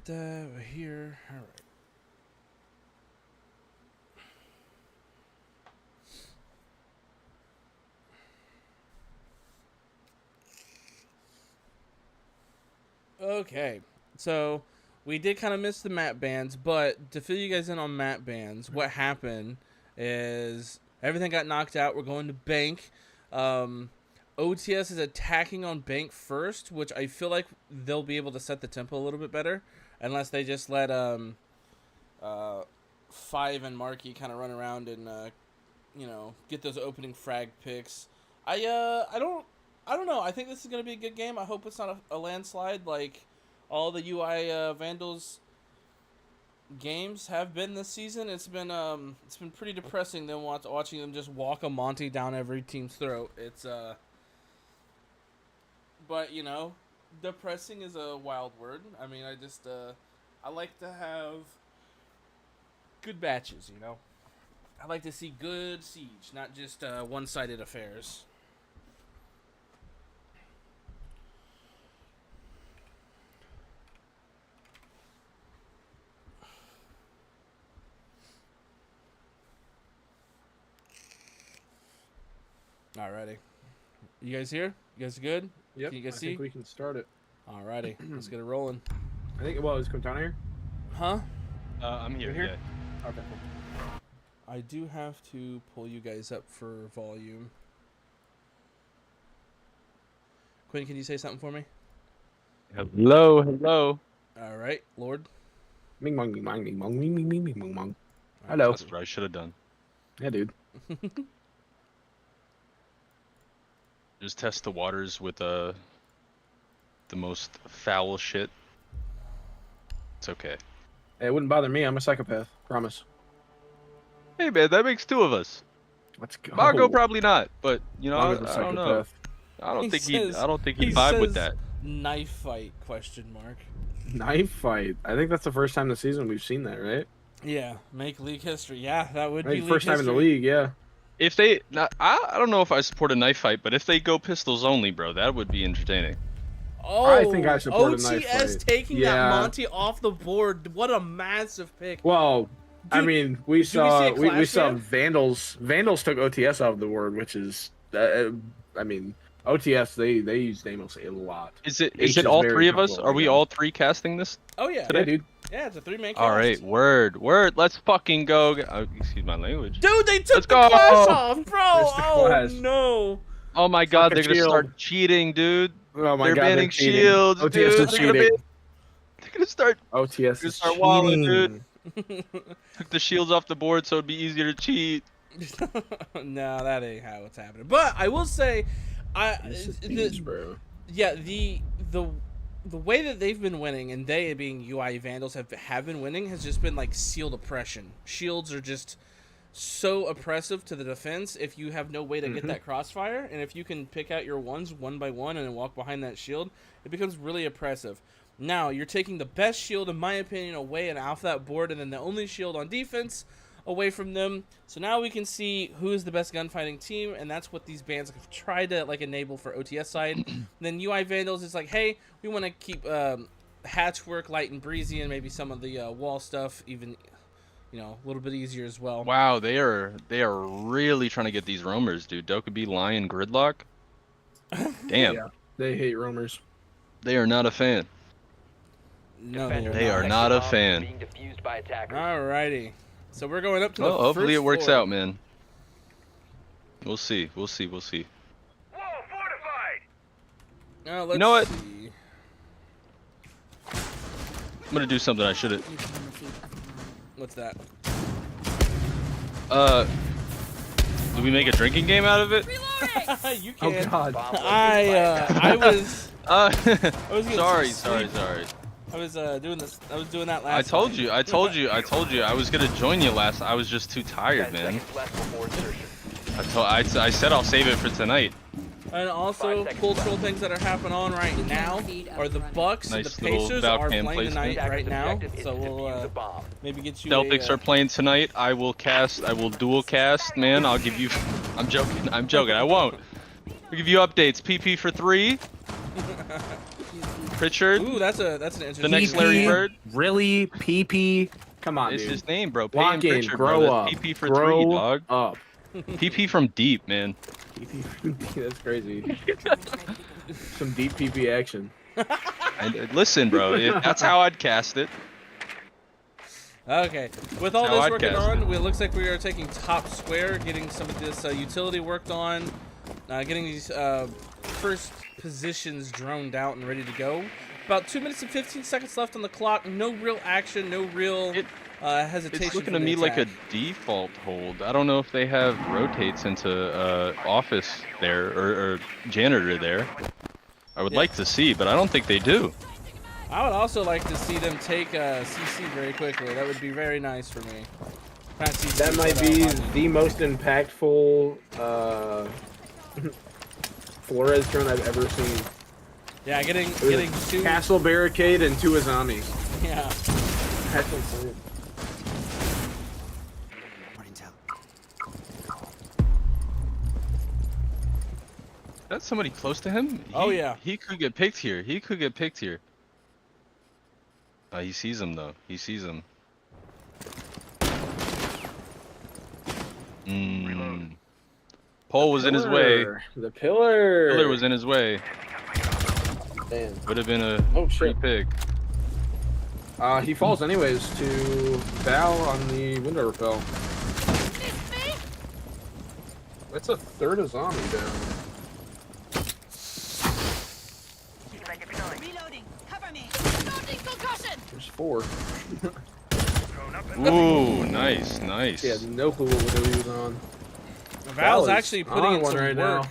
got that over here. All right. Okay, so we did kind of miss the map bans, but to fill you guys in on map bans, what happened is everything got knocked out. We're going to bank. OTS is attacking on bank first, which I feel like they'll be able to set the tempo a little bit better, unless they just let Five and Marky kind of run around and get those opening frag picks. I don't know. I think this is going to be a good game. I hope it's not a landslide like all the UI Vandals games have been this season. It's been pretty depressing them watching them just walk a Monty down every team's throat. It's but depressing is a wild word. I mean, I like to have good matches, I like to see good siege, not just one-sided affairs. Alrighty. You guys here? You guys good? Yep. Can you guys see? I think we can start it. Alrighty. Let's get it rolling. I think, is Quintana here? Huh? I'm here. You're Yeah. here? Okay, cool. I do have to pull you guys up for volume. Quinn, can you say something for me? Hello, hello. Alright, Lord. Ming mong, ming mong, ming mong, ming ming ming ming mong mong. Hello. That's what I should have done. Yeah, dude. Just test the waters with the most foul shit. It's okay. Hey, it wouldn't bother me. I'm a psychopath. Promise. Hey man, that makes two of us. Let's go. Margo probably not, but Margo's a I don't know. psychopath. I don't think says- he'd vibe with that. Knife fight, question mark. Knife fight. I think that's the first time this season we've seen that, right? Yeah, make league history. Yeah, that would I be think league first time in the history. league, yeah. If they, I don't know if I support a knife fight, but if they go pistols only, bro, that would be entertaining. Oh, I think I support a knife OTS fight. taking Yeah. that Monty off the board. What a massive pick. Well, I Dude, mean, we see a we saw Clash Vandals. Vandals took OTS off the board, which is, I mean, OTS they use Deimos a lot. Is it H is it all very three of us? comfortable Are we right now. all three casting this? Oh yeah, Yeah, dude. yeah, it's a 3-man cast. All right, word. Let's fucking go. Excuse my language. Dude, they took Let's the go. clash off, bro. Missed the Oh clash. no. Oh my god, they're Fucking gonna start shield. cheating, dude. Oh my They're god, banning cheating. shields, OTS dude. is They're gonna cheating. They're gonna start OTS Gonna is start walling, cheating. dude. took the shields off the board so it'd be easier to cheat. No, that ain't how it's happening. But I will say, This is huge, bro. yeah, the way that they've been winning, and they being UI Vandals have been winning, has just been like sealed oppression. Shields are just so oppressive to the defense if you have no way to get that crossfire, and if you can pick out your ones one by one and then walk behind that shield, it becomes really oppressive. Now you're taking the best shield, in my opinion, away and off that board, and then the only shield on defense away from them. So now we can see who is the best gunfighting team, and that's what these bans have tried to like enable for OTS side. Then UI Vandals is like, hey, we want to keep hatchwork light and breezy, and maybe some of the wall stuff even, a little bit easier as well. Wow, they are really trying to get these roamers, dude. Dokkaebi, Lion, Gridlock. Damn, Yeah, they hate roamers. they are not a fan. No, They are not a fan. Being defused by attackers. Alrighty, so we're going up to Well, the hopefully first it works floor. out, man. We'll see. We'll see. Whoa, fortified! Let's know what? see. I'm gonna do something I shouldn't. What's that? Do we make a drinking game out of it? You Oh can. god. Bomb located by I attackers. was getting sorry. some sleep. I was doing this. I was doing that last. I told night. you. I told you. I was gonna join you last. I was just too tired, 10 man. seconds left before insertion. I said I'll save it for tonight. And also, 5 seconds cultural things that are happening on right now are the Bucks and Nice the little Pacers are Valkyrie playing tonight placement. right now. Objective is So to defuse we'll the bomb. maybe get you. Celtics are playing tonight. I will dual cast, man. I'll give you. I'm joking. I won't. I'll give you updates. PP for 3. Pritchard, Ooh, that's an interesting. the next Larry Bird. Really? PP? Come on, It's dude. his name, bro. Lock Peyton in. Pritchard, Grow bro. up. That's PP for Grow 3, dog. up. PP from deep, man. That's crazy. Some deep PP action. Listen, bro. That's how I'd cast it. Okay, with all How this I'd working cast on, it looks like we are taking top square, getting some of this utility worked on, getting these first positions droned out and ready to go. About 2 minutes and 15 seconds left on the clock. No real action, no real hesitation. It's looking for to the me like a attack. default hold. I don't know if they have rotates into office there or janitor there. I would like to see, but I don't think they do. I would also like to see them take CC very quickly. That would be very nice for me. Not CC, That might but, be Monty. the most impactful Flores drone I've ever seen. Yeah, getting It was a two. castle barricade and 2 Azamis. Yeah. That's insane. That's somebody close to him? Oh, yeah. He could get picked here. He could get picked here. He sees him though. He sees him. Pole was in his way. The pillar. Pillar was in his way. Damn. Would have been a free shit. pick. He falls anyways to Val on the window repel. That's a third Azami down. Reloading. Cover me. Starting concussion. There's 4. Ooh, nice, nice. He had no clue what window he was on. Val's is actually putting on in one some right work. now.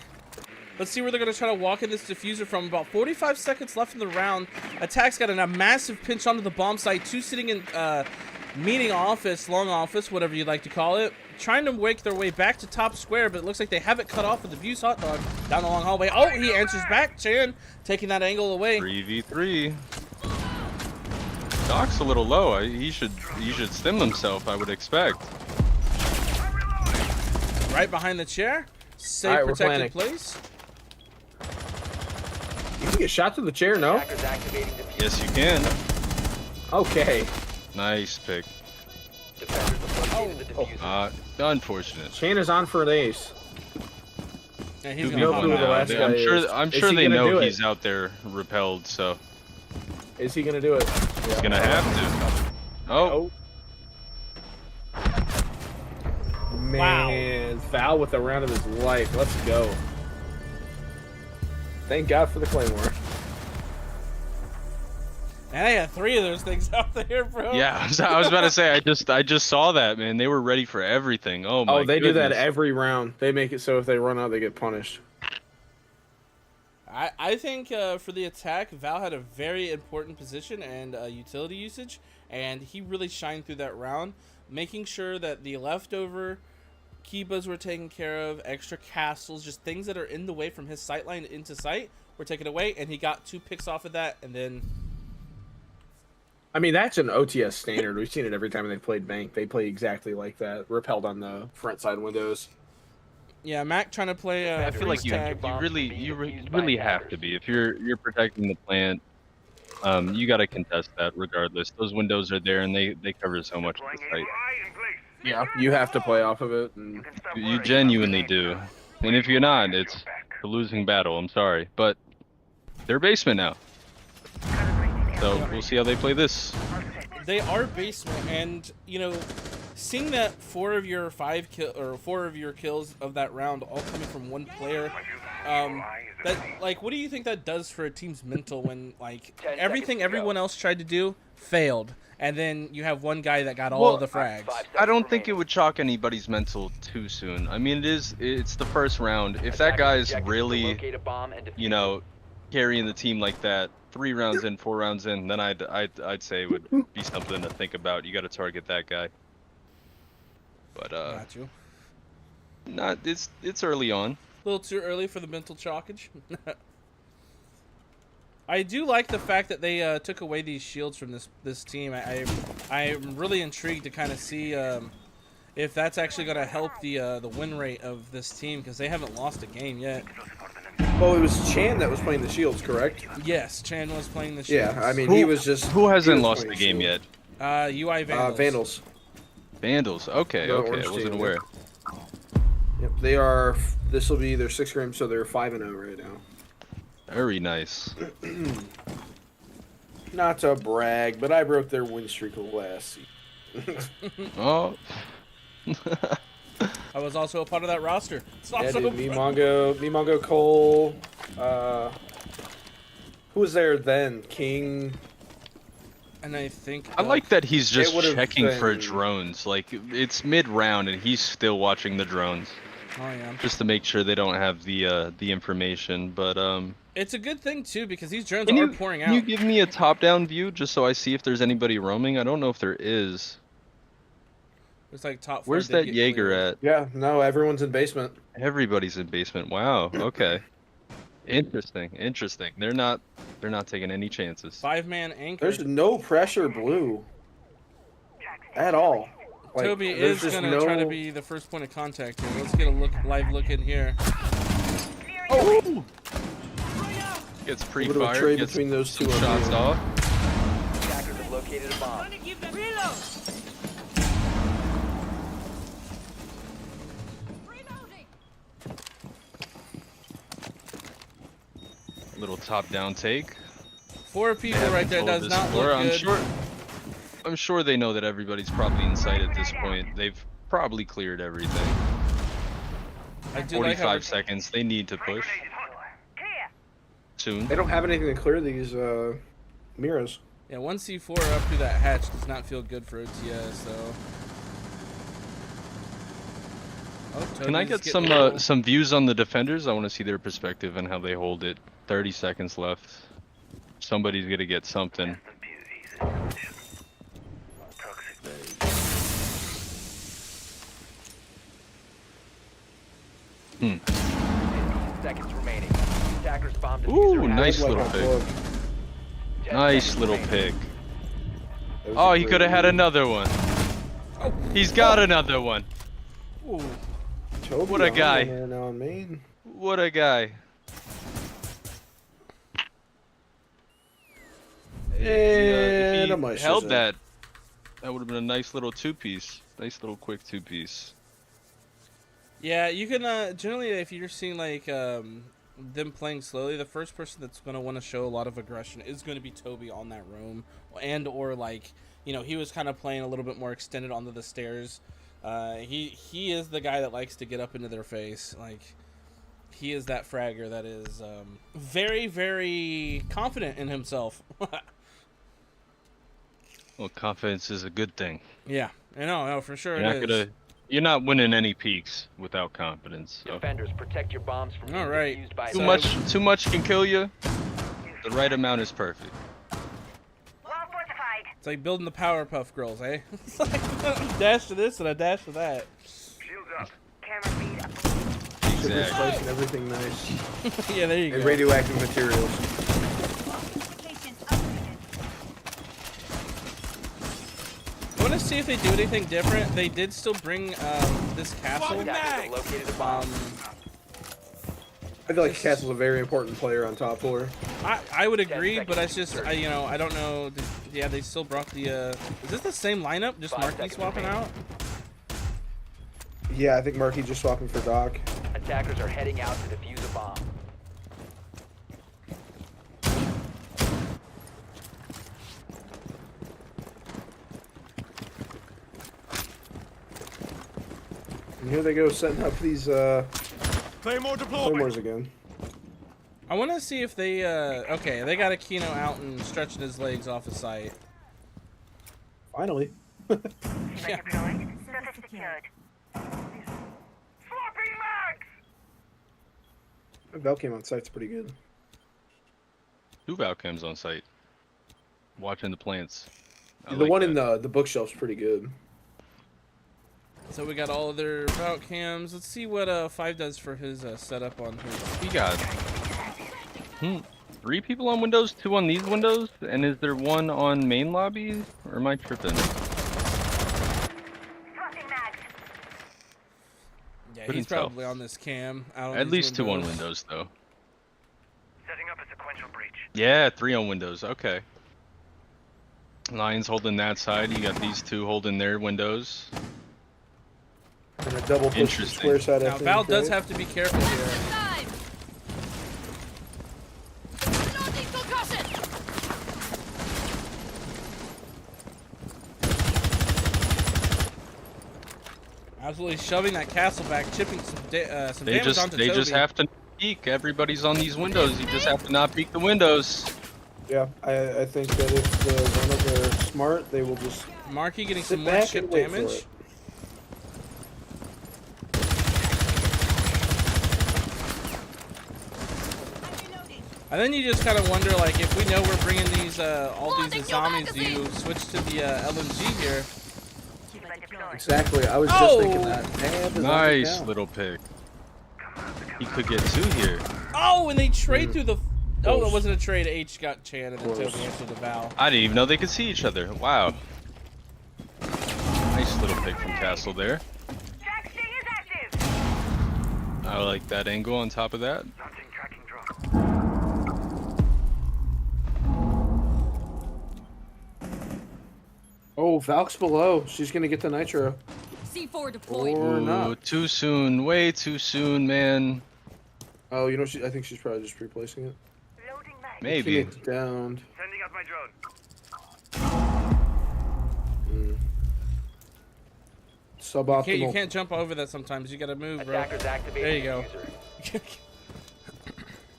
Let's see where they're going to try to walk in this diffuser from. About 45 seconds left in the round. Attack's got a massive pinch onto the bomb site. 2 sitting in meeting office, long office, whatever you'd like to call it. Trying to wake their way back to top square, but it looks like they have it cut off with the Views hot dog down the long hallway. Oh, he answers back. Chan taking that angle away. 3v3. Doc's a little low. He should stim himself, I would expect. Right behind the chair. Safe, Alright, we're protected planning. place. You can get shot to the chair, no? Attackers activating diffuser. Yes, you can. Okay. Nice pick. Defenders located the diffuser. Unfortunate. Chain is on for an ace. And he's Two gonna no pop clue it who the out. last guy is. I'm Is sure he they gonna know do it? he's out there repelled, so Is he gonna do it? he's gonna have to. Oh, Man, Val with the round of his life. Let's go. Thank God for the Claymore. And I got 3 of those things out there, bro. yeah. I was about to say I just saw that, man. They were ready for everything. Oh my. Oh, they do that goodness. every round. They make it so if they run out, they get punished. I think for the attack, Val had a very important position and utility usage, and he really shined through that round, making sure that the leftover Kibas were taken care of, extra castles, just things that are in the way from his sight line into sight were taken away, and he got 2 picks off of that, and then... I mean, that's an OTS standard. We've seen it every time they've played Bank. They play exactly like that. Repelled on the front side windows. Yeah, Mac trying to play I feel like freeze tag. you really have to be if you're protecting the plant. You got to contest that regardless. Those windows are there and they cover so much of the site. Yeah, you have to play off of it. And You genuinely do. And if you're not, it's a losing battle. I'm sorry, but they're basement now. So we'll see how they play this. They are basement, and you know, seeing that 4 of your 5 kills of that round all coming from one player, that like, what do you think that does for a team's mental when like 10 everything seconds to everyone go. else tried to do failed, and then you have one guy that got all of the frags? I don't think it would shock anybody's mental too soon. I mean, it's the first round. If that guy's really, you know, carrying the team like that, 3 rounds in, 4 rounds in, then I'd say it would be something to think about. You got to target that guy. But Got you. not it's early on. A little too early for the mental chalkage. I do like the fact that they took away these shields from this team. I'm really intrigued to kind of see if that's actually going to help the win rate of this team, because they haven't lost a game yet. Oh, it was Chan that was playing the shields, correct? Yes, Chan was playing the shields. Yeah, I mean, he was just... Who hasn't he was lost playing the game shields. yet? UI Vandals. Vandals. Vandals. Okay, The okay. orange I wasn't team, aware. Yep, they are... This will be their 6th game, so they're 5-0 right now. Very nice. Not to brag, but I broke their win streak last season. Oh. I was also a part of that roster. It's Yeah, also dude, me, Mongo, Cole, who was there then? King. And I think I like that he's just would've checking for been- drones. Like, it's mid-round and he's still watching the drones. Oh yeah. Just to make sure they don't have the information, but It's a good thing too because these drones can are you, pouring can you out. give me a top-down view just so I see if there's anybody roaming? I don't know if there is. It's like top 4 Where's did that get Jaeger cleared. at? Yeah, no, everyone's in basement. Everybody's in basement. Wow. Okay. Interesting. Interesting. They're not taking any chances. 5-man anchor. There's no pressure blue. At all. Like, Toby there's is just gonna no... try to be the first point of contact here. Let's get a live look in here. Oh! Gets a bit of a pre-fired. trade Gets between those two. some shots off. Attackers have located a bomb. Reload. Reloading. Little top-down take. 4 people They have right there control of does this not floor. look good. I'm sure they know that everybody's probably inside at this point. They've probably cleared everything. I do like how 45 seconds. They need to push. Soon. They don't have anything to clear these mirrors. yeah, 1C4 up through that hatch does not feel good for OTS though. Oh, Can I Toby's get getting some views on the defenders? I want to see their perspective and how they hold it. 30 seconds left. Somebody's gonna get something. Hmm. 15 seconds remaining. Attackers bomb Ooh, diffuser nice Like little a pick. book. 10 Nice seconds little remaining. pick. It was Oh, a he great could have had move. another one. Oh. He's got another one. Ooh. Toby What a on guy. there now in main. What a guy. If And a he mic held scissor. that, that would have been a nice little two-piece. Nice little quick two-piece. Yeah, you can generally if you're seeing like them playing slowly, the first person that's going to want to show a lot of aggression is going to be Toby on that roam, and or like he was kind of playing a little bit more extended onto the stairs. He is the guy that likes to get up into their face. Like he is that fragger that is very very confident in himself. Well, confidence is a good thing. Yeah, I know, no, for sure You're not winning any peaks without confidence. So. Defenders, protect your bombs from being All right. defused by Too much can kill you. The right amount is perfect. It's like building the Powerpuff Girls, eh? It's like a dash to this and a dash to that. Sugar Exactly. spice and everything nice. Yeah, there you And go. radioactive materials. I want to see if they do anything different. They did still bring this castle. Attackers have located a bomb. I feel like Castle's a very important player on top floor. I would agree, 10 but it's seconds. just I don't know. Yeah, they still brought the. Is this the same lineup? Just 5 Marquis seconds swapping remaining. out? Yeah, I think Marquis just swapping for Doc. Attackers are heading out to defuse a bomb. And here they go setting up these claymores again. I want to see if they. Okay, they got Aquino out and stretching his legs off the site. Finally. Yeah. Val came on site's pretty good. 2 Valcams on site. Watching the plants. I The like one that. in the bookshelf's pretty good. So we got all of their route cams. Let's see what 5 does for his setup on his. He got 3 people on windows, 2 on these windows, and is there 1 on main lobby? Or am I tripping? Yeah, Couldn't he's tell. probably on this cam. Out on At these least 2 on windows. windows though. Yeah, 3 on windows. Okay. Lions holding that side. You got these two holding their windows. And a double push to Interesting. square side. Now Val does have to be careful here. Time. Reloading concussion. Absolutely shoving that castle back, chipping some They damage onto just Toby. have to peek. Everybody's on these windows. You just have to not peek the windows. Yeah, I think that if the Vandals are smart, they will just Marky getting sit some more back chip and wait for damage. it. And then you just kind of wonder, like, if we know we're bringing these all these zombies, do you switch to the LMG here? Exactly. I was just Oh! thinking that. Damn, the Nice Vandals down. little pick. He could get 2 here. Oh, and they trade through the. Oh, it Close. wasn't a trade. H got Chan, and then Close. Toby answered the Val. I didn't even know they could see each other. Wow. Nice little pick from Castle there. I like that angle on top of that. Oh, Valk's below. She's gonna get the nitro. C4 deployed. Or Ooh, not. too soon. Way too soon, man. Oh, you know, I think she's probably just replacing it. Maybe. It's down. Sending out my drone. Suboptimal. You can't jump over that sometimes. You gotta move, bro. Attackers activating There you the go. user.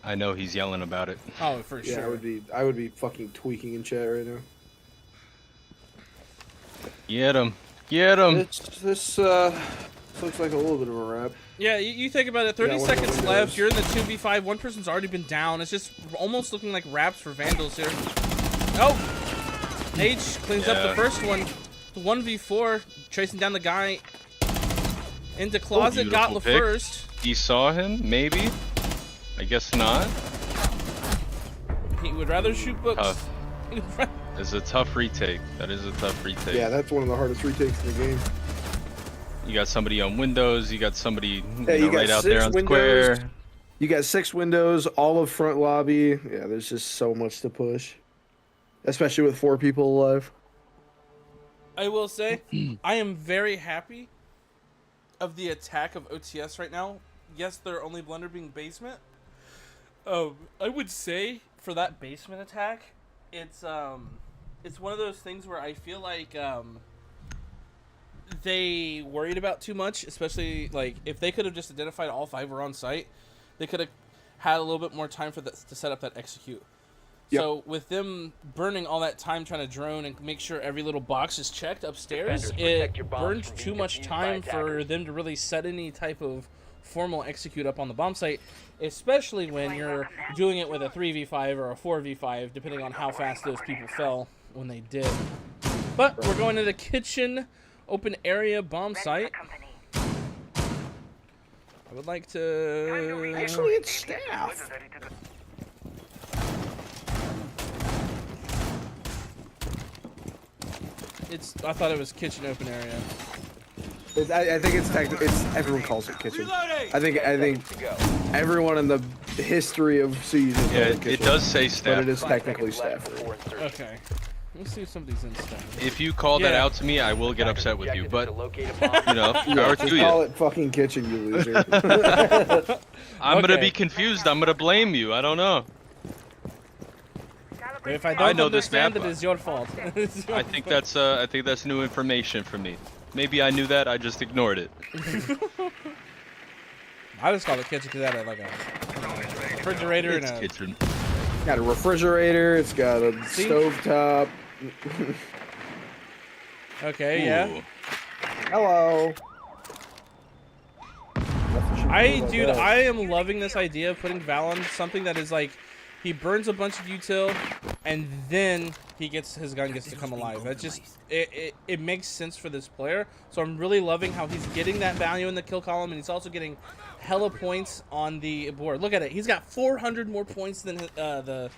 I know he's yelling about it. Oh, for Yeah, sure. I would be fucking tweaking in chat right now. Get him. Get him. This looks like a little bit of a wrap. Yeah, you think about it. 30 Yeah, one seconds of left. those. You're in the 2v5. One person's already been down. It's just almost looking like wraps for Vandals here. Oh! H cleans up the Yeah. first one. The 1v4, tracing down the guy into closet. Got the beautiful pick. first. He saw him, maybe? I guess not. He would rather shoot books. Tough. It's a tough retake. That is a tough retake. Yeah, that's one of the hardest retakes in the game. You got somebody on windows. You got somebody Yeah, you got right out 6 there on windows. square. You got 6 windows, all of front lobby. Yeah, there's just so much to push. Especially with 4 people alive. I will say, I am very happy of the attack of OTS right now. Yes, their only blunder being basement. I would say for that basement attack, it's one of those things where I feel like they worried about too much, especially like if they could have just identified all 5 were on site, they could have had a little bit more time for that to set up that execute. Yep. So with them burning all that time trying to drone and make sure every little box is checked upstairs, Defenders, it protect your bombs burned from too being much defused by time for attackers. them to really set any type of formal execute up on the bomb site, especially when you're doing it with a 3v5 or a 4v5, depending on how fast those people fell when they did. But we're going to the kitchen open area bomb site. I would like to... Actually, it's staff. I thought it was kitchen open area. I think it's everyone calls it kitchen. Reloading! I think To go. everyone in the history of Siege has Yeah, called it kitchen, does say but staff. it is 5 technically seconds left staff. before insertion. Okay. Let's see if somebody's in staff. If you call that Yeah. out to me, I will get Attackers' upset with you. objective is But to locate a bomb. you know, power Just to call you. it fucking kitchen, you loser. I'm gonna Okay. be confused. I'm gonna blame you. I don't know. If I don't know this understand map. it is your fault. It's your I think that's new information for me. Maybe I knew that. I just ignored it. I just call it kitchen because I had like a refrigerator It's and a... kitchen. got a refrigerator. It's got a See? stovetop. Okay, yeah. Ooh. Hello. Dude, I am loving this idea of putting Val on something that is like, he burns a bunch of util, and then his gun gets to come alive. That just, it makes sense for this player. So I'm really loving how he's getting that value in the kill column, and he's also getting hella points on the board. Look at it. He's got 400 more points than the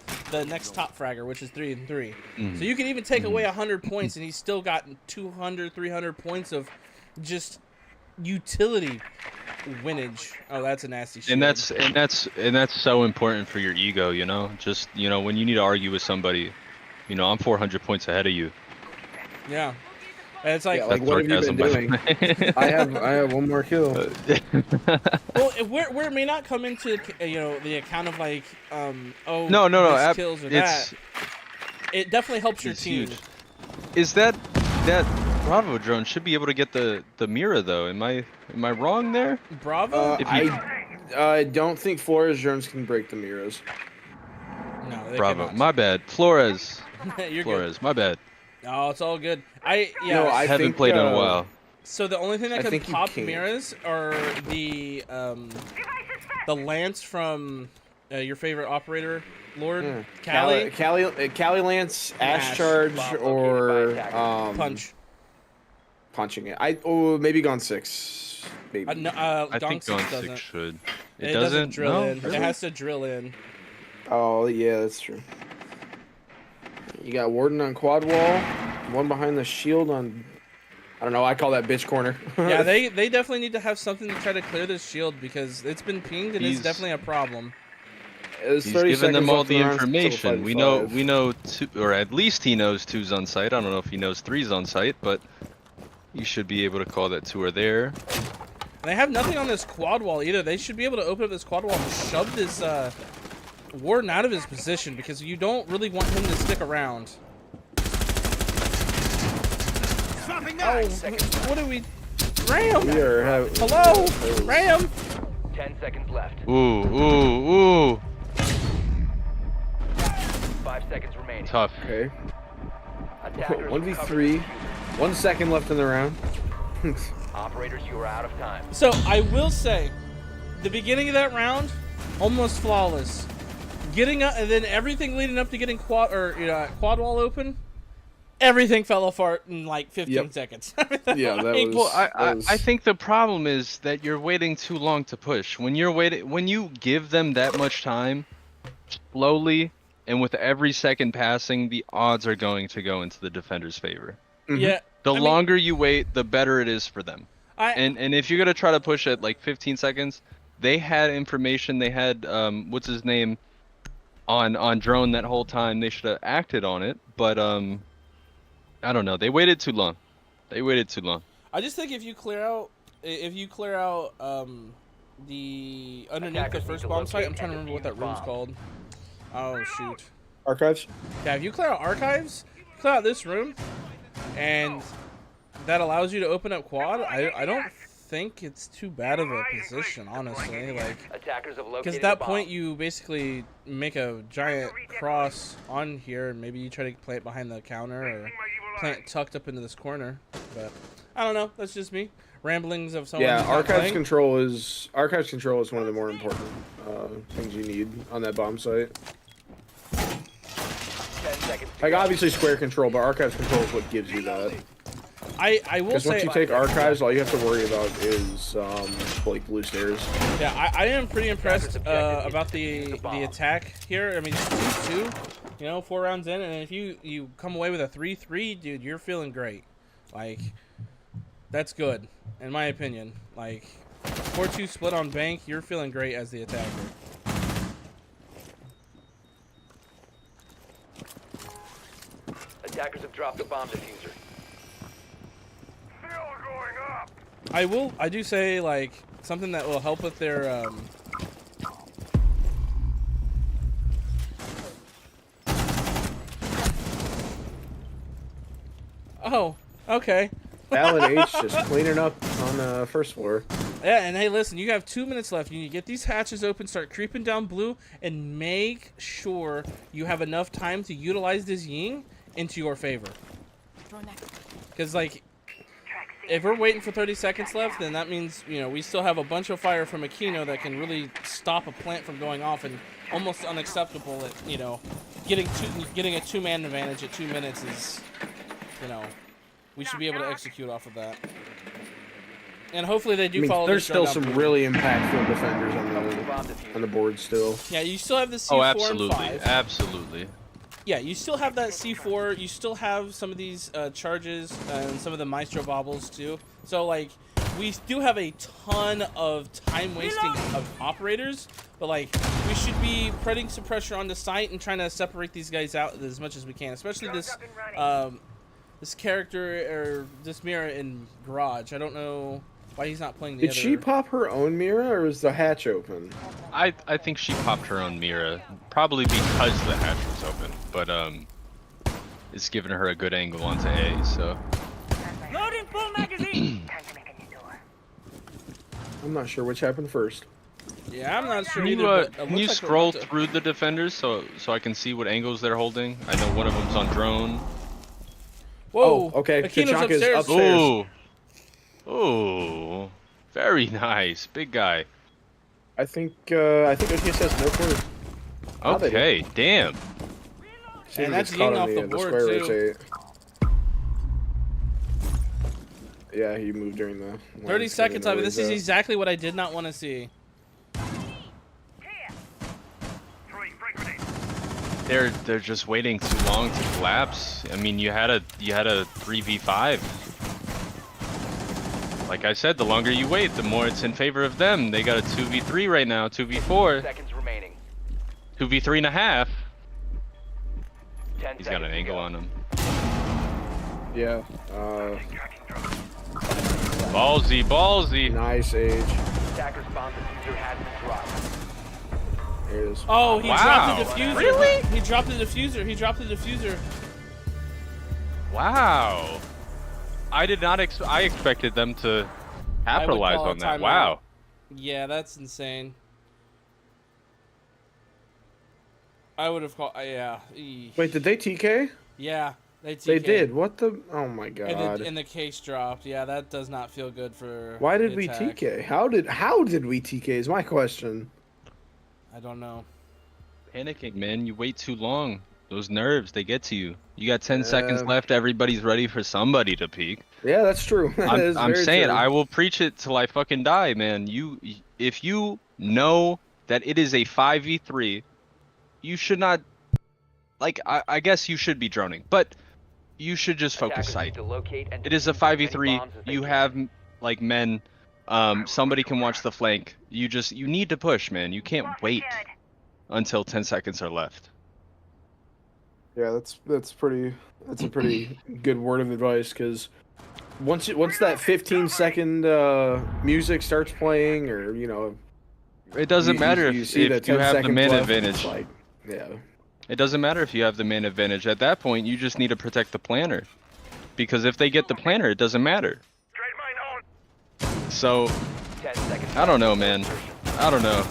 next top fragger, which is 3 and 3. So you can even take away 100 points, and he's still got 200, 300 points of just utility. winnage. Oh, that's a nasty shit. And that's so important for your ego, you know. Just when you need to argue with somebody, I'm 400 points ahead of you. Yeah. And it's like, Yeah, like what have you been doing? I have one more kill. well, where it may not come into the account of like no, this kills or that. It definitely helps your team. Huge. Is that Bravo drone should be able to get the Mira though? Am I wrong there? Bravo? I don't think Flores drones can break the Miras. No, they Bravo. cannot. My bad. Flores. You're Flores. good. My bad. Oh, it's all good. I haven't think, played in a while. So the only thing that I can think you pop can. mirrors are the Lance from your favorite operator, Lord Cali. Cali Lance, Ash Charge, or Punch. Punching it. Maybe Gone 6. Maybe. No, I Gong think 6 Gone doesn't. 6 should. It doesn't drill No? in. Really? It has to drill in. Oh yeah, that's true. You got Warden on quad wall, one behind the shield on. I don't know. I call that bitch corner. Yeah, they definitely need to have something to try to clear this shield because it's been pinged and it's definitely a problem. He's giving them all the information. We know two, or at least he knows 2's on site. I don't know if he knows 3's on site, but you should be able to call that 2 are there. And they have nothing on this quad wall either. They should be able to open up this quad wall and shove this Warden out of his position because you don't really want him to stick around. Oh, what do we... Ram! Hello? Ram! 10 seconds left. Ooh. 5 seconds remaining. Tough. Okay. Attackers 1v3. 1 second left in the round. Operators, you are out of time. So, I will say, the beginning of that round, almost flawless. Getting up, and then everything leading up to getting quad wall open, everything fell apart in like 15 seconds. Yeah, that was. Well, I think the problem is that you're waiting too long to push. When you give them that much time, slowly and with every second passing, the odds are going to go into the defender's favor. Yeah. The longer you wait, the better it is for them. And if you're gonna try to push at like 15 seconds, they had information. They had what's his name on drone that whole time. They should have acted on it, but I don't know. They waited too long. I just think if you clear out the underneath the first bomb site, I'm trying to remember what that room's called. Oh shoot. Archives? Yeah, if you clear out archives, clear out this room, and that allows you to open up quad. I don't think it's too bad of a position, honestly. Like, Attackers have located because at that point you basically make a giant cross on here, and maybe you try to plant behind the counter or plant tucked up into this corner. But I don't know. That's just me. Ramblings of someone. Yeah, archives control is one of the more important things you need on that bomb site. 10 seconds. Like obviously square control, but archives control is what gives you that. I will Because say, once you take archives, all you have to worry about is like blue stairs. yeah, I am pretty impressed about the attack here. I mean, 2-2, 4 rounds in, and if you come away with a 3-3, dude, you're feeling great. Like, that's good, in my opinion. Like, 4-2 split on bank, you're feeling great as the attacker. Attackers have dropped the bomb diffuser. I do say, like, something that will help with their, Oh, okay. Valid H just cleaning up on the first floor. Yeah, and hey, listen, you have 2 minutes left. You need to get these hatches open, start creeping down blue, and make sure you have enough time to utilize this ying into your favor. Because, like, if we're waiting for 30 seconds left, then that means, we still have a bunch of fire from Aquino that can really stop a plant from going off, and almost unacceptable that, getting a 2-man advantage at 2 minutes is, we should be able to execute off of that. And hopefully they do follow. There's still some really impactful defenders on the board still. Yeah, you still have the C4 Oh, absolutely, and 5. absolutely. Yeah, you still have that C4. You still have some of these charges and some of the Maestro baubles too. So like, we do have a ton of time wasting of operators, but like we should be putting some pressure on the site and trying to separate these guys out as much as we can, especially this this character or this mirror in garage. I don't know why he's not playing the Did other. she pop her own mirror, or was the hatch open? I think she popped her own mirror, probably because the hatch was open, but it's giving her a good angle onto A, so. Loading full magazine. I'm not sure which happened first. Yeah, I'm not sure Can either. you, but it can looks you like we're scroll about to- through the defenders so I can see what angles they're holding? I know one of them's on drone. Whoa. Oh, okay. Akino's Tachanka's upstairs. upstairs. Ooh. Ooh. Very nice. Big guy. I think OTS has no clue. How they Okay, damn. See if And he that's gets caught getting on off the board, square too. rotate. Yeah, he moved during the 30 seconds of it. This is exactly what I did not want to see. They're just waiting too long to collapse. I mean, you had a 3v5. Like I said, the longer you wait, the more it's in favor of them. They got a 2v3 right now, 2v4, Seconds remaining. 2v3 and a half. 10 He's got an seconds to angle go. on him. Yeah. Ballsy, ballsy. Nice age. Attackers bomb diffuser has been dropped. There it is. Oh, he Wow. dropped the diffuser. Really? He dropped the diffuser. He dropped the diffuser. Wow. I did not. I expected them to capitalize call a on that. timeout. Wow. Yeah, that's insane. I would have called. Yeah. Wait, did they TK? Yeah. They They TK'd. did. What the? Oh my god. And the case dropped. Yeah, that does not feel good for. Why did the we attack. TK? How did we TK? Is my question. I don't know. Panicking, man. You wait too long. Those nerves, they get to you. You got 10 seconds left. Everybody's ready for somebody to peek. Yeah, that's true. That is I'm very saying true. I will preach it till I fucking die, man. If you know that it is a 5v3, you should not. Like, I guess you should be droning, but you should just focus Attackers sight. need to locate and It is a defuse as many 5v3. bombs as they You can. have like men. Somebody can watch the flank. You need to push, man. You can't wait until 10 seconds are left. Yeah, that's a pretty good word of advice, because once that 15-second music starts playing, or It doesn't matter you if see the you 10 have the seconds man left, it's advantage. like, yeah. It doesn't matter if you have the man advantage. At that point, you just need to protect the planner. Because if they get the planner, it doesn't matter. So, 10 seconds I don't know, man. I don't know.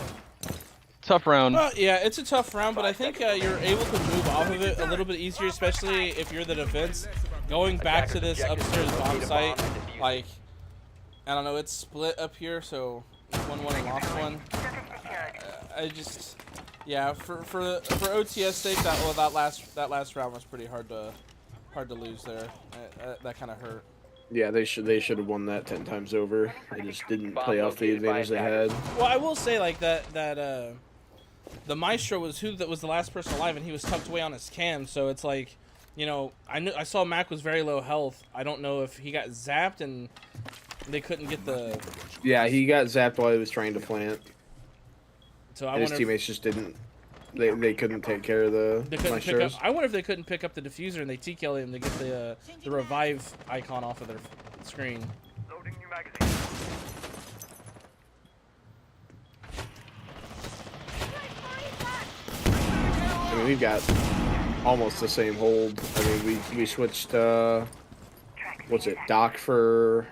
Tough round. Well, yeah, it's a tough round, but I think you're able to move off of it a little bit easier, especially if you're the defense. Going back to this upstairs bomb site, like, I don't know, it's split up here, so 1-1 and lost one. I just, yeah, for OTS sake, that last round was pretty hard to lose there. That kind of hurt. Yeah, they should have won that 10 times over. They just didn't play off the advantage they had. Well, I will say like that the Maestro was that was the last person alive, and he was tucked away on his cam. So it's like, I saw Mac was very low health. I don't know if he got zapped and they couldn't get the. Yeah, he got zapped while he was trying to plant. So I And his wonder. teammates just didn't. They couldn't take care of the They couldn't pick Maestros. up. I wonder if they couldn't pick up the diffuser and they TKL him to get the revive icon off of their screen. Loading new magazine. I mean, we've got almost the same hold. I mean, we switched. What's it? Doc for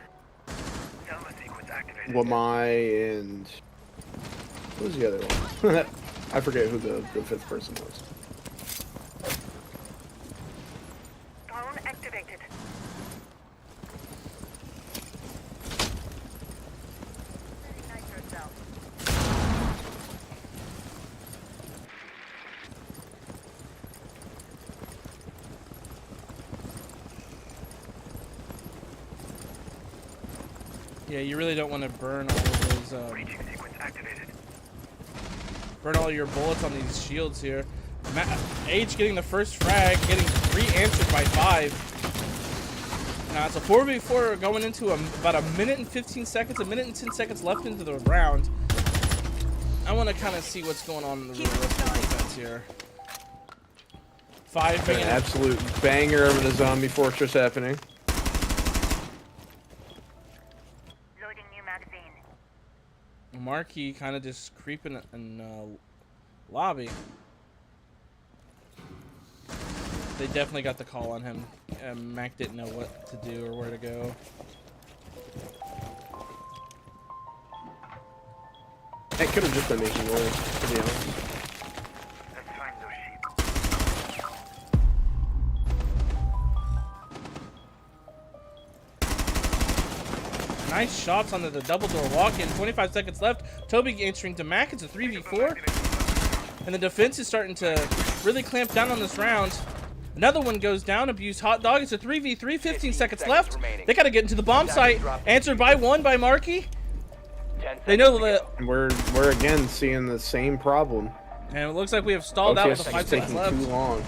Wamai, and what was the other one? I forget who the fifth person was. Phone activated. Yeah, you really don't want to burn all of those. Sequence activated. Burn all your bullets on these shields here. H getting the first frag, getting re-answered by 5. Now it's a 4v4 going into about a minute and 15 seconds, a minute and 10 seconds left into the round. I want to kind of see what's going on in the rest of the defense here. Five An absolute banger of the zombie fortress happening. Loading new magazine. Marquis kind of just creeping in lobby. They definitely got the call on him. Mac didn't know what to do or where to go. It could have just been making noise, to be honest. Let's find those sheep. Nice shots onto the double door walk-in. 25 seconds left. Toby answering to Mac. It's a 3v4. And the defense is starting to really clamp down on this round. Another one goes down. Abuse hot dog. It's a 3v3. 15 seconds left. They got to get into the bomb site. Answered by one by Markey. They know that. We're again seeing the same problem. And it looks like we have stalled out with the OTS 5 is seconds taking left. too long.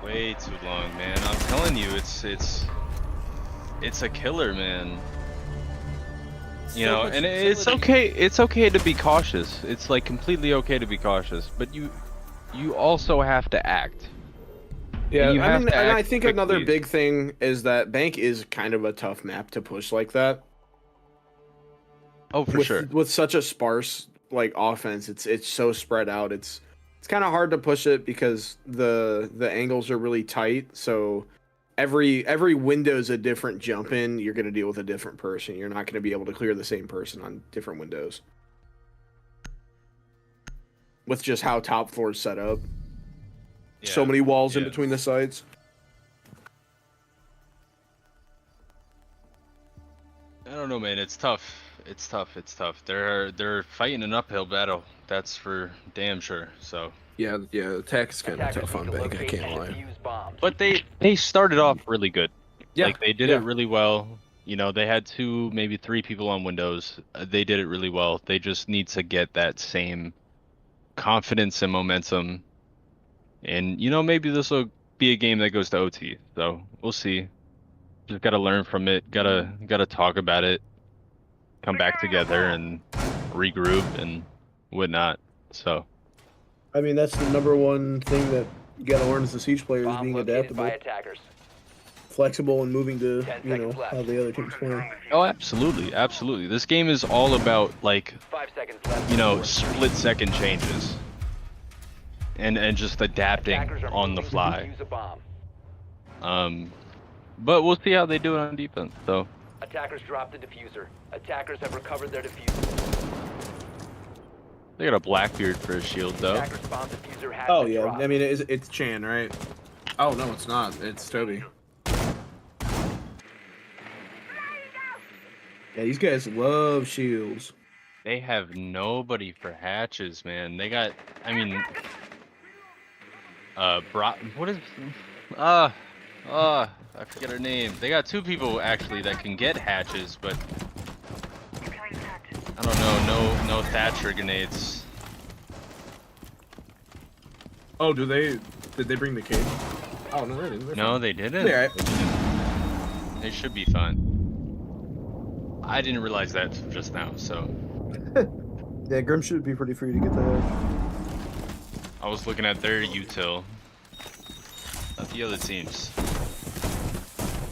Way too long, man. I'm telling you, it's a killer, man. You know, and it's okay. It's okay to be cautious. It's like completely okay to be cautious, but you also have to act. Yeah, You I have mean, to and I act think another quickly. big thing is that Bank is kind of a tough map to push like that. Oh, for sure. With such a sparse like offense, it's so spread out. It's kind of hard to push it because the angles are really tight. So every window's a different jump in. You're gonna deal with a different person. You're not gonna be able to clear the same person on different windows. With just how top floor's set up. So many walls in between the sides. I don't know, man. It's tough. It's tough. It's tough. They're fighting an uphill battle. That's for damn sure. So. Yeah. Attack's kind of Attackers tough on need to Bank. I locate can't and lie. defuse bombs. But they started off really good. Yeah, Like they did it really well. You know, they had 2, maybe 3 people on Windows. They did it really well. They just need to get that same confidence and momentum. And you know, maybe this will be a game that goes to OT. So we'll see. Just gotta learn from it. Gotta talk about it. Come back together and regroup and whatnot. So. I mean, that's the number one thing that you gotta learn as a Siege player is Bomb being located adaptable, by attackers. flexible, and moving to 10 you know seconds left. how the other team's playing. Oh, absolutely, absolutely. This game is all about like 5 seconds left. you know, split-second changes and just adapting Attackers are on the moving to fly. defuse a bomb. But we'll see how they do it on defense. So Attackers dropped the diffuser. Attackers have recovered their diffuser. they got a Blackbeard for a shield though. Attackers bomb diffuser has Oh been yeah, dropped. I mean it's Chan, right? Oh no, it's not. It's Toby. Yeah, these guys love shields. They have nobody for hatches, man. They got, I mean, what is, I forget her name. They got 2 people actually that can get hatches, but I don't know, no Thatcher grenades. Oh, did they bring the cage? Oh no, they didn't. No, they didn't. They're They should be fine. I didn't realize that just now, so. Yeah, Grim should be pretty free to get that. I was looking at their util, not the other teams.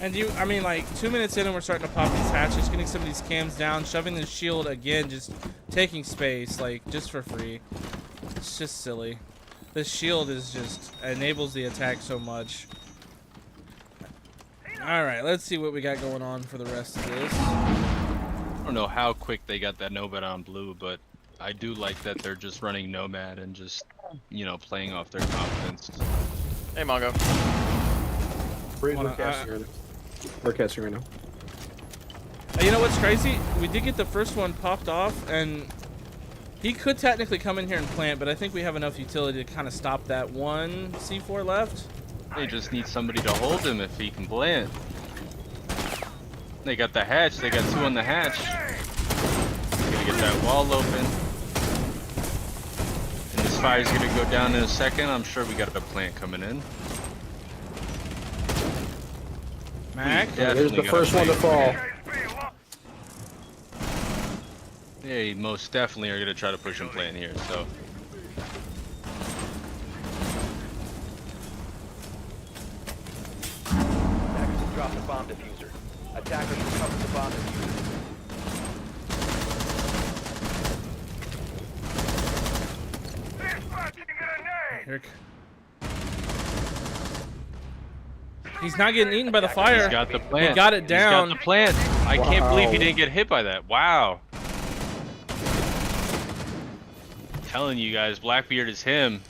And I mean, like 2 minutes in, and we're starting to pop these hatches, getting some of these cams down, shoving the shield again, just taking space, like just for free. It's just silly. The shield is just enables the attack so much. All right, let's see what we got going on for the rest of this. I don't know how quick they got that Nomad on blue, but I do like that they're just running Nomad and just, you know, playing off their confidence. Hey, Mongo. We're casting right now. You know what's crazy? We did get the first one popped off, and he could technically come in here and plant, but I think we have enough utility to kind of stop that one C4 left. They just need somebody to hold him if he can plant. They got the hatch. They got 2 on the hatch. Gonna get that wall open. And this fire's gonna go down in a second. I'm sure we got a plant coming in. Mac? Yeah, There's the definitely first gotta one to play. fall. They most definitely are gonna try to push and play in here. So Attackers have dropped the bomb diffuser. Attackers recovered the bomb diffuser. Here. He's not getting eaten by the fire. he's got the plant. He got it He's down. got the plant. I can't believe he Wow. didn't get hit by that. Wow. Telling you guys, Blackbeard is him.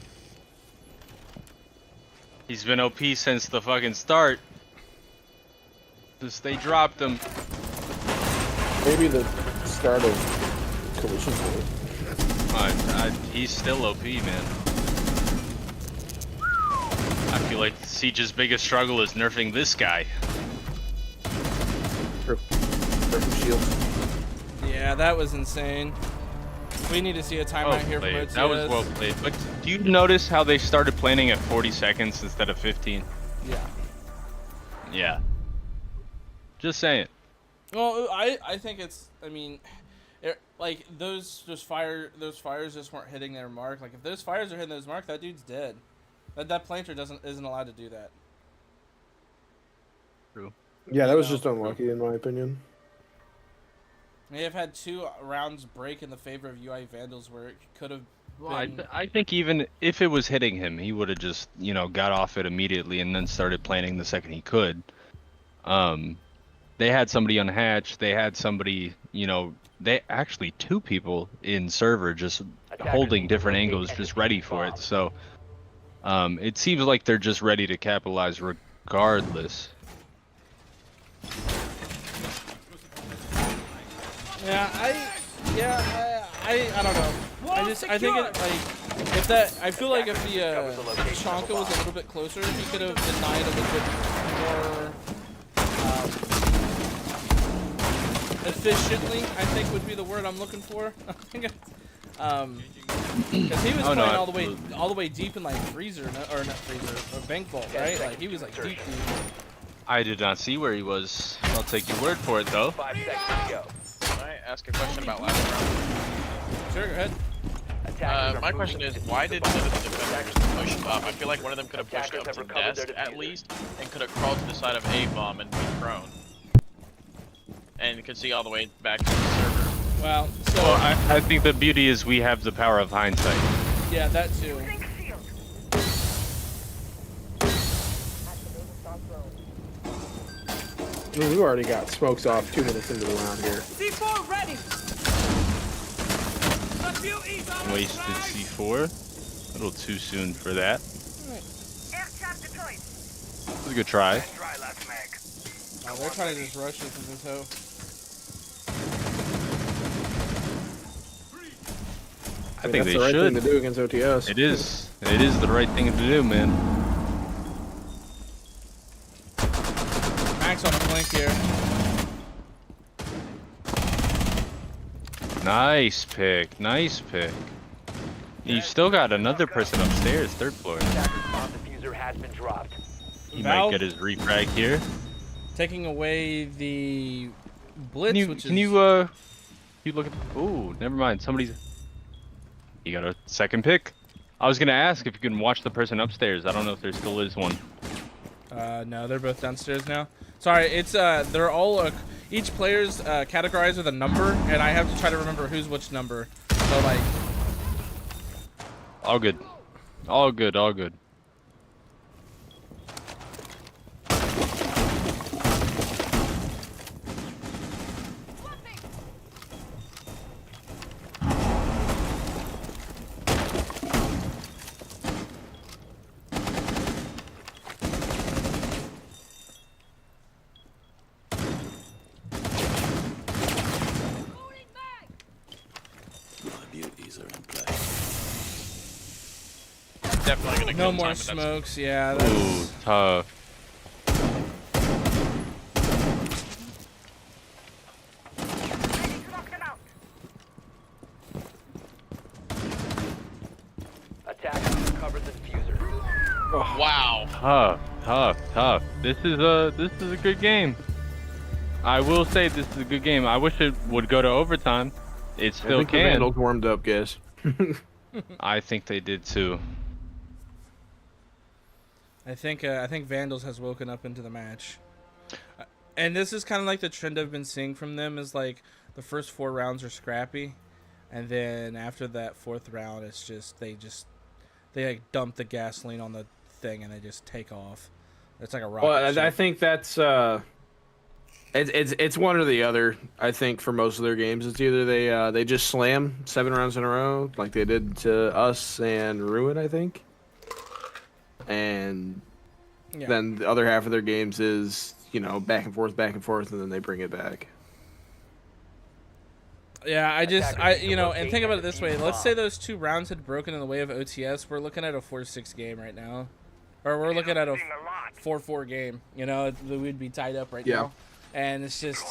He's been OP since the fucking start. Just they dropped him. Maybe the start of collision point. He's still OP, man. I feel like Siege's biggest struggle is nerfing this guy. Perfect shield. Yeah, that was insane. We need to see a timeout here from Played. OTS. That was well played. But do you notice how they started planning at 40 seconds instead of 15? Yeah. Yeah. Just saying. Well, I think it's. I mean, like those fires just weren't hitting their mark. Like if those fires are hitting those mark, that dude's dead. That planter isn't allowed to do that. True. Yeah, that was just unlucky in my opinion. May have had 2 rounds break in the favor of UI Vandals where it could have Well, been. I think even if it was hitting him, he would have just, got off it immediately and then started planning the second he could. They had somebody on hatch. They had somebody, they actually 2 people in server just holding different angles, just ready for it. So it seems like they're just ready to capitalize regardless. I don't know. I think it, like if that I feel like if the Chonka was a little bit closer, he could have denied a little bit more efficiently. I think would be the word I'm looking for. Because he was playing all the way deep in like freezer or not freezer, or bank vault, right? Like he was like deep. I did not see where he was. I'll take your word for it though. 5 seconds to go. Can I ask a question about last round? Sure, go ahead. Attackers are My moving question is, to why defuse did the none bomb. of the defenders push up? I feel like one of them could have pushed Attackers up have to recovered their nest at diffuser. least, and could have crawled to the side of A bomb and be prone, and could see all the way back to the server. Well, so Well, I think the beauty is we have the power of hindsight. yeah, that too. Think shield. I mean, we already got smokes off 2 minutes into the round here. C4 ready. Wasted C4. A little too soon for that. Air trap deployed. It was a good try. Dry last mag. Oh, they're trying to just rush this with this hoe. I think that's they the right should. thing to do against OTS. It is. It is the right thing to do, man. Max on a blink here. Nice pick. Nice pick. You still got another person upstairs, 3rd floor. Attackers bomb diffuser has been dropped. He Valve might get his refrag here. taking away the blitz, Can you look at? Ooh, never mind. You got a second pick. I was gonna ask if you can watch the person upstairs. I don't know if there still is one. No, they're both downstairs now. Sorry, it's they're all each player's categorized with a number, and I have to try to remember who's which number. So like, All good. All good. All good. Definitely gonna no kill more time, but that's- smokes. Yeah. Ooh, That's, tough. Ready to knock them out. Attackers recovered the diffuser. Wow. Tough. Tough. This is a good game. I will say this is a good game. I wish it would go to overtime. It I still think the can. Vandals warmed up, guys. I think they did too. I think Vandals has woken up into the match, and this is kind of like the trend I've been seeing from them. Is like the first 4 rounds are scrappy, and then after that 4th round, it's just they like dump the gasoline on the thing and they just take off. It's like a rocket Well, ship. I think that's it's one or the other. I think for most of their games, it's either they just slam 7 rounds in a row like they did to us and Ruin, I think, and Yeah. then the other half of their games is back and forth, and then they bring it back. Yeah, I Attackers need to and locate think about it and this way. defuse Let's say bombs. those 2 rounds had broken in the way of OTS. We're looking at a 4-6 game right now, or we're looking at a 4-4 game. We'd be tied up right Yeah. now, and it's just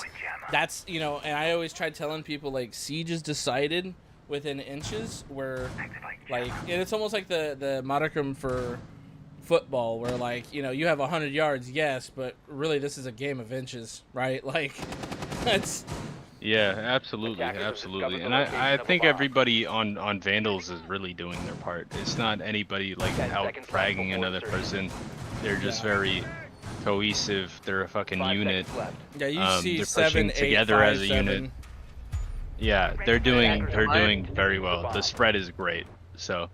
that's And I always try telling people like Siege is decided within inches, where like and it's almost like the modicum for football, where like you have 100 yards, yes, but really this is a game of inches, right? Like that's. Yeah, absolutely. And I think everybody on Vandals is really doing their part. It's not anybody like 10 out seconds left fragging before another insertion. person. They're just very cohesive. They're a fucking 5 unit. seconds left. Yeah, you see They're 7, pushing 8, together 5, as a 7. unit. Yeah, they're doing Attackers very are well. bomb. The spread is great. So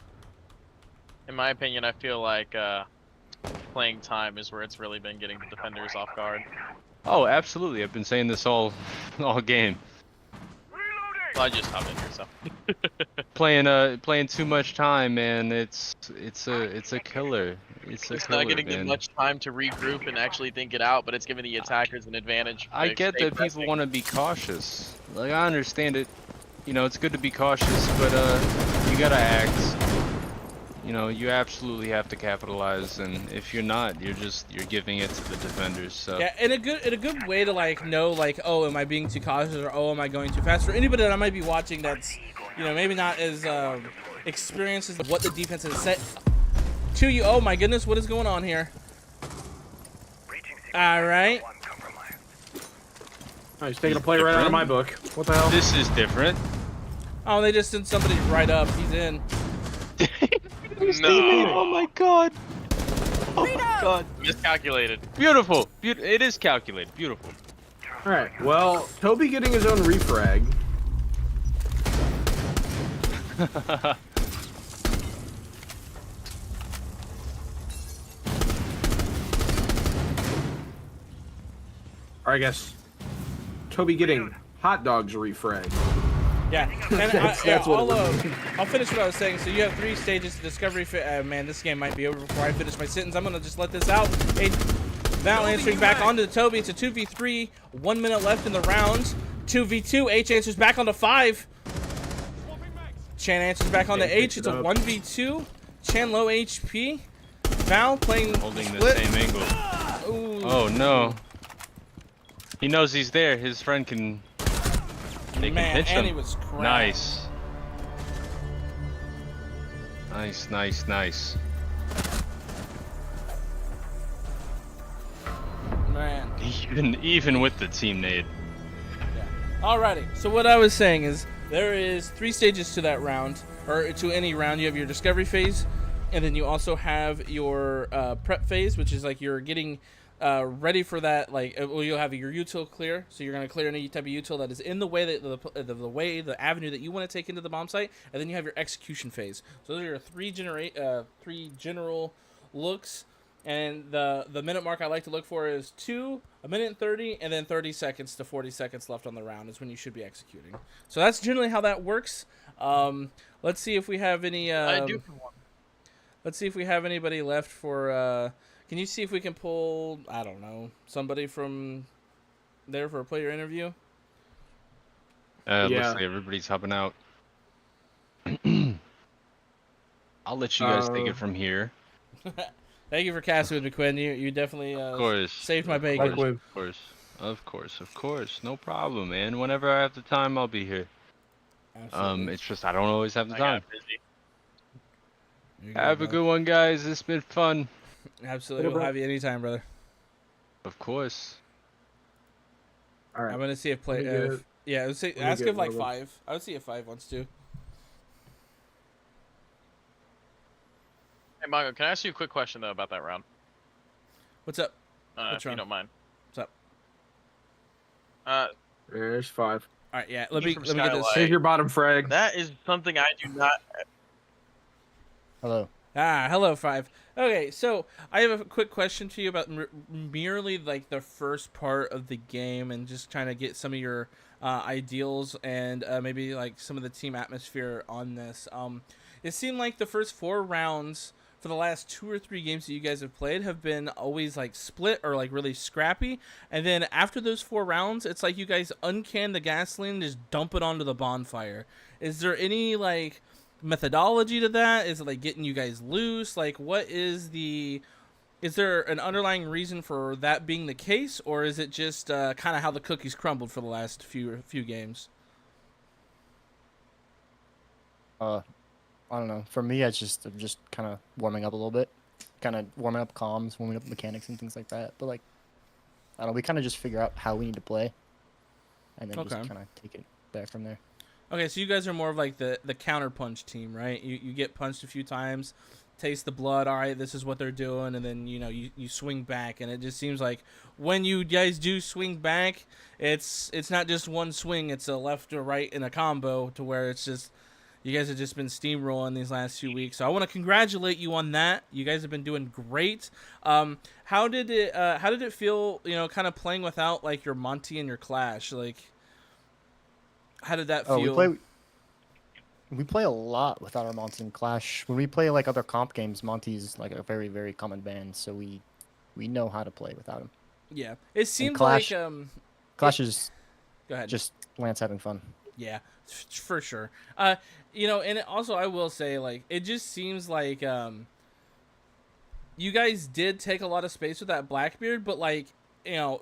In my opinion, I feel like playing time is where it's really been getting the defenders off guard. oh, absolutely. I've been saying this all game. Well, I just hopped in here, so. Playing too much time, man. It's a killer. It's a It's killer, not getting man. them much time to regroup and actually think it out, but it's giving the attackers an advantage. I to get stay that people pressing. want to be cautious. Like, I understand it. It's good to be cautious, but you gotta act. You absolutely have to capitalize, and if you're not, you're giving it to the defenders. So Yeah, and a good way to like know like, oh, am I being too cautious, or oh, am I going too fast? For anybody that I might be watching that's maybe not as experienced as what the defense has set to you. Oh my goodness, what is going on here? All right. Oh, he's taking a play right out of my book. What the hell? this is different. Oh, they just sent somebody right up. He's in. Oh my god. Oh my god. Miscalculated. Beautiful. It is calculated. Beautiful. All right. Well, Toby getting his own refrag. Or I guess Toby getting hot dogs refrag. Yeah, and That's what it I'll finish what I was saying. So you have 3 stages to discovery. Man, this game might be over before I finish my sentence. I'm gonna just let this out. Val answering back onto Toby. It's a 2v3. 1 minute left in the round. 2v2. H answers back onto 5. Chan answers back onto H. It's a 1v2. Chan low HP. Val playing Holding the split. same angle. Ooh. Oh no. He knows he's there. His friend can. They can Man, pinch and him. he was crap. Nice. Nice. Man. Even with the team nade. Alrighty, so what I was saying is there is 3 stages to that round, or to any round. You have your discovery phase, and then you also have your prep phase, which is like you're getting ready for that. Like, well, you'll have your util clear, so you're gonna clear any type of util that is in the way that the avenue that you want to take into the bomb site, and then you have your execution phase. So those are your 3 general looks. And the minute mark I like to look for is 1 minute and 30, and then 30 seconds to 40 seconds left on the round is when you should be executing. So that's generally how that works. Let's see if we have any. I do for one. Let's see if we have anybody left for. Can you see if we can pull? I don't know, somebody from there for a player interview. Yeah. Looks like everybody's hopping out. I'll let you guys take it from here. Thank you for casting with me, Quinn. You definitely Of course. saved my Of bacon. course. Of course. No problem, man. Whenever I have the time, I'll be here. Absolutely. It's just I don't always have the I time. got busy. You're Have a bud. good one, guys. It's been fun. Absolutely, Later, we'll bro. have you anytime, brother. Of course. All right. I'm gonna see if Let me get- yeah, I would say let me ask get if like one of them. 5. I would see if 5 wants to. Hey, Mongo, can I ask you a quick question though about that round? What's up? If What's you wrong? don't mind. What's up? There's 5. All right, yeah. Me from Let me get this. Skylight. Here's your bottom frag. That is something I do not. Hello. Hello, 5. Okay, so I have a quick question to you about merely like the first part of the game and just trying to get some of your ideals and maybe like some of the team atmosphere on this. It seemed like the first 4 rounds for the last 2 or 3 games that you guys have played have been always like split or like really scrappy, and then after those 4 rounds, it's like you guys uncan the gasoline and just dump it onto the bonfire. Is there any like methodology to that? Is it like getting you guys loose? Like, what is there an underlying reason for that being the case, or is it just kind of how the cookies crumbled for the last few games? I don't know. For me, I'm just kind of warming up a little bit, kind of warming up comms, warming up mechanics and things like that. But like, I don't know. We kind of just figure out how we need to play, and then just Okay. kind of take it back from there. Okay, so you guys are more of like the counter punch team, right? You get punched a few times, taste the blood. All right, this is what they're doing, and then you swing back, and it just seems like when you guys do swing back, it's not just one swing; it's a left or right in a combo to where it's just you guys have just been steamrolling these last few weeks. So I want to congratulate you on that. You guys have been doing great. How did it feel? Kind of playing without like your Monty and your Clash, like. How did that feel? We play a lot without our Monty and Clash. When we play like other comp games, Monty's like a very, very common ban, so we know how to play without him. Yeah, it seemed Clash- like Clash is Go ahead. just Lance having fun. Yeah, for sure. And also I will say like it just seems like you guys did take a lot of space with that Blackbeard, but like.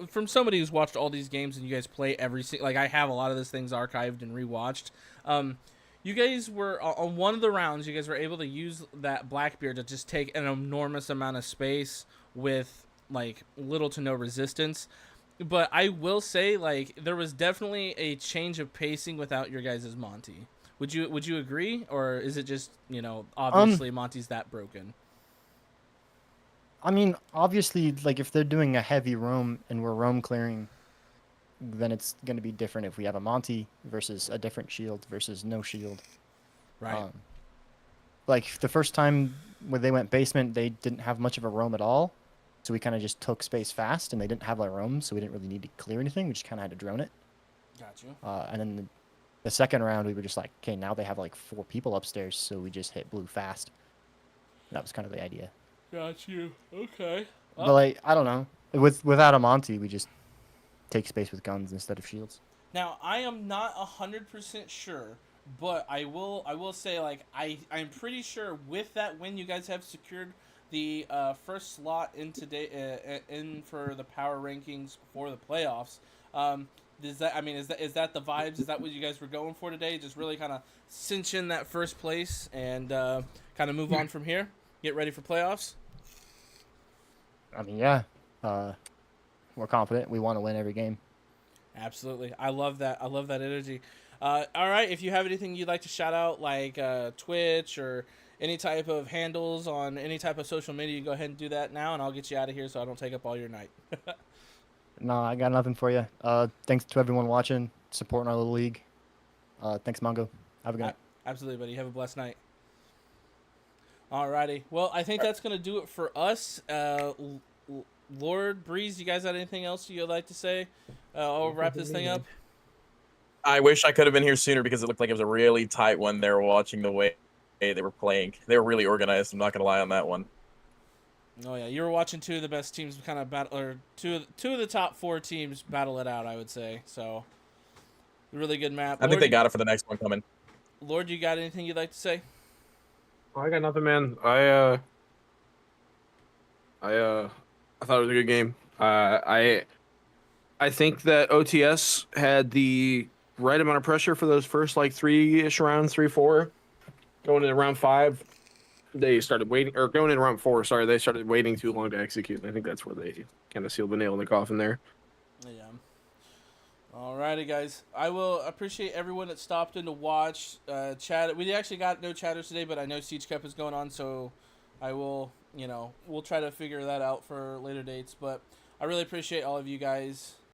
From somebody who's watched all these games and you guys play like I have a lot of these things archived and rewatched. You guys were on one of the rounds. You guys were able to use that Blackbeard to just take an enormous amount of space with like little to no resistance. But I will say like there was definitely a change of pacing without your guys' Monty. Would you agree, or is it just obviously Monty's that broken? I mean, obviously, like if they're doing a heavy roam and we're roam clearing, then it's going to be different if we have a Monty versus a different shield versus no shield. Right. Like the first time when they went basement, they didn't have much of a roam at all, so we kind of just took space fast, and they didn't have a roam, so we didn't really need to clear anything. We just kind of had to drone it. Got you. And then the second round, we were just like, okay, now they have like 4 people upstairs, so we just hit blue fast. That was kind of the idea. Got you. Okay. But like, I don't know. Without a Monty, we just take space with guns instead of shields. Now I am not 100% sure, but I will say like I'm pretty sure with that win you guys have secured the first slot in today in for the power rankings for the playoffs. Is that the vibes? Is that what you guys were going for today? Just really kind of cinch in that first place and kind of move on from here. Get ready for playoffs. I mean, yeah. We're confident. We want to win every game. Absolutely. I love that. I love that energy. All right. If you have anything you'd like to shout out, like Twitch or any type of handles on any type of social media, you can go ahead and do that now, and I'll get you out of here so I don't take up all your night. No, I got nothing for you. Thanks to everyone watching, supporting our little league. Thanks, Mongo. Have a good night. Absolutely, buddy. Have a blessed night. Alrighty. Well, I think that's going to do it for us. Lord, Breeze, you guys got anything else you'd like to say? I'll wrap this thing up. I wish I could have been here sooner because it looked like it was a really tight one. They were watching the way they were playing. They were really organized. I'm not going to lie on that one. Oh, yeah. You were watching 2 of the best teams kind of battle, or two of the top 4 teams battle it out, I would say. So, really good map. I think they got it for the next one coming. Lord, you got anything you'd like to say? Oh, I got nothing, man. I thought it was a good game. I think that OTS had the right amount of pressure for those first like 3-ish rounds, 3-4, going into round 5. they started waiting, or going in round 4. Sorry, they started waiting too long to execute. And I think that's where they kind of sealed the nail in the coffin there. Yeah. Alrighty, guys. I will appreciate everyone that stopped in to watch. Chat. We actually got no chatters today, but I know Siege Cup is going on, so I will, we'll try to figure that out for later dates. But I really appreciate all of you guys.